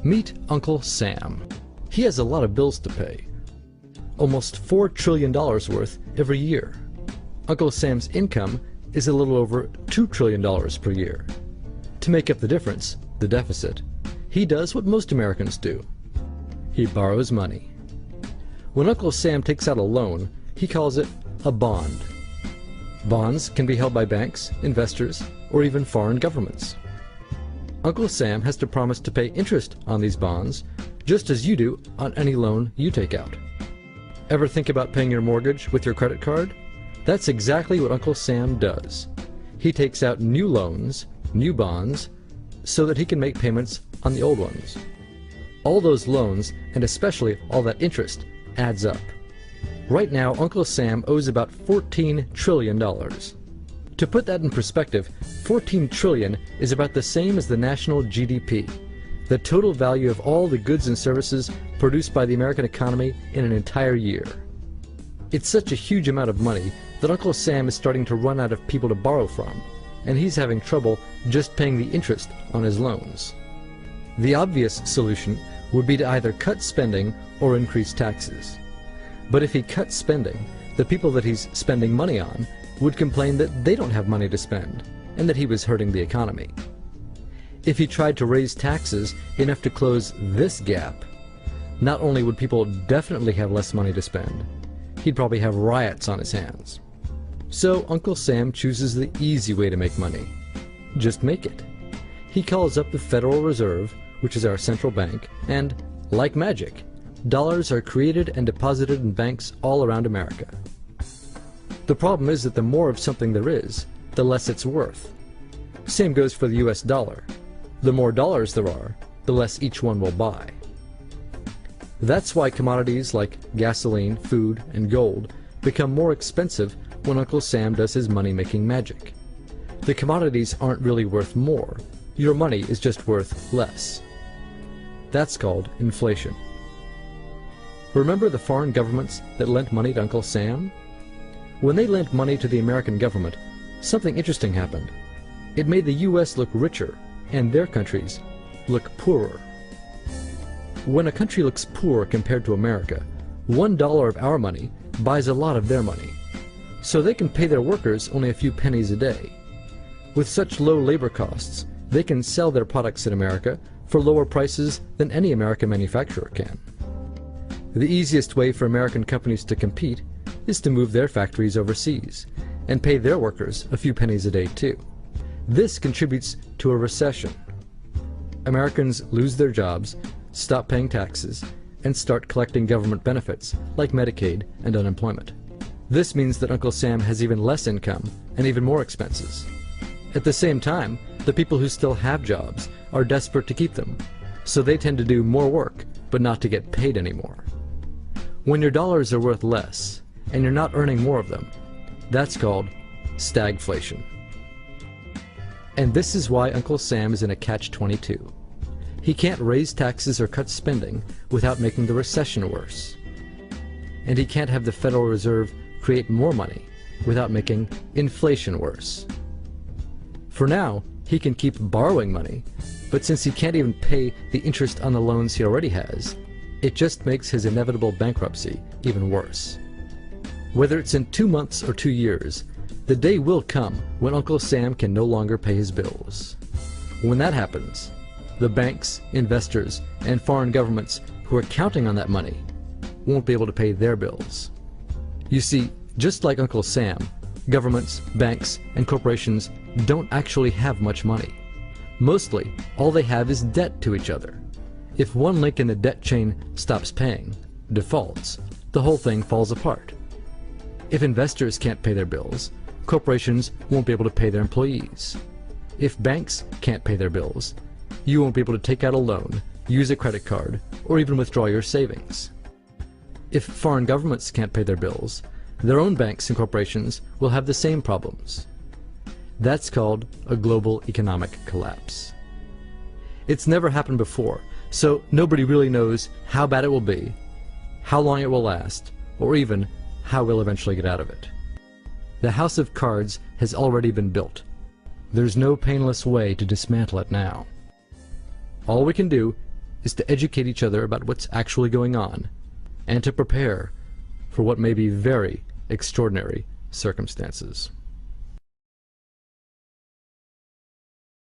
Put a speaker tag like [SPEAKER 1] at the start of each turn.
[SPEAKER 1] Meet Uncle Sam. He has a lot of bills to pay. Almost $4 trillion worth every year. Uncle Sam's income is a little over $2 trillion per year. To make up the difference, the deficit, he does what most Americans do. He borrows money. When Uncle Sam takes out a loan, he calls it a bond. Bonds can be held by banks, investors, or even foreign governments. Uncle Sam has to promise to pay interest on these bonds, just as you do on any loan you take out. Ever think about paying your mortgage with your credit card? That's exactly what Uncle Sam does. He takes out new loans, new bonds, so that he can make payments on the old ones. All those loans, and especially all that interest, adds up. Right now, Uncle Sam owes about $14 trillion. To put that in perspective, 14 trillion is about the same as the national GDP, the total value of all the goods and services produced by the American economy in an entire year. It's such a huge amount of money that Uncle Sam is starting to run out of people to borrow from, and he's having trouble just paying the interest on his loans. The obvious solution would be to either cut spending or increase taxes. But if he cuts spending, the people that he's spending money on would complain that they don't have money to spend, and that he was hurting the economy. If he tried to raise taxes enough to close this gap, not only would people definitely have less money to spend, he'd probably have riots on his hands. So Uncle Sam chooses the easy way to make money. Just make it. He calls up the Federal Reserve, which is our central bank, and, like magic, dollars are created and deposited in banks all around America. The problem is that the more of something there is, the less it's worth. Same goes for the US dollar. The more dollars there are, the less each one will buy. That's why commodities like gasoline, food, and gold become more expensive when Uncle Sam does his money-making magic. The commodities aren't really worth more. Your money is just worth less. That's called inflation. Remember the foreign governments that lent money to Uncle Sam? When they lent money to the American government, something interesting happened. It made the US look richer, and their countries look poorer. When a country looks poor compared to America, $1 of our money buys a lot of their money. So they can pay their workers only a few pennies a day. With such low labor costs, they can sell their products in America for lower prices than any American manufacturer can. The easiest way for American companies to compete is to move their factories overseas and pay their workers a few pennies a day too. This contributes to a recession. Americans lose their jobs, stop paying taxes, and start collecting government benefits like Medicaid and unemployment. This means that Uncle Sam has even less income and even more expenses. At the same time, the people who still have jobs are desperate to keep them, so they tend to do more work but not to get paid anymore. When your dollars are worth less and you're not earning more of them, that's called stagflation. And this is why Uncle Sam is in a catch-22. He can't raise taxes or cut spending without making the recession worse. And he can't have the Federal Reserve create more money without making inflation worse. For now, he can keep borrowing money, but since he can't even pay the interest on the loans he already has, it just makes his inevitable bankruptcy even worse. Whether it's in 2 months or 2 years, the day will come when Uncle Sam can no longer pay his bills. When that happens, the banks, investors, and foreign governments who are counting on that money won't be able to pay their bills. You see, just like Uncle Sam, governments, banks, and corporations don't actually have much money. Mostly, all they have is debt to each other. If one link in the debt chain stops paying, defaults, the whole thing falls apart. If investors can't pay their bills, corporations won't be able to pay their employees. If banks can't pay their bills, you won't be able to take out a loan, use a credit card, or even withdraw your savings. If foreign governments can't pay their bills, their own banks and corporations will have the same problems. That's called a global economic collapse. It's never happened before, so nobody really knows how bad it will be, how long it will last, or even how we'll eventually get out of it. The house of cards has already been built. There's no painless way to dismantle it now. All we can do is to educate each other about what's actually going on, and to prepare for what may be very extraordinary circumstances.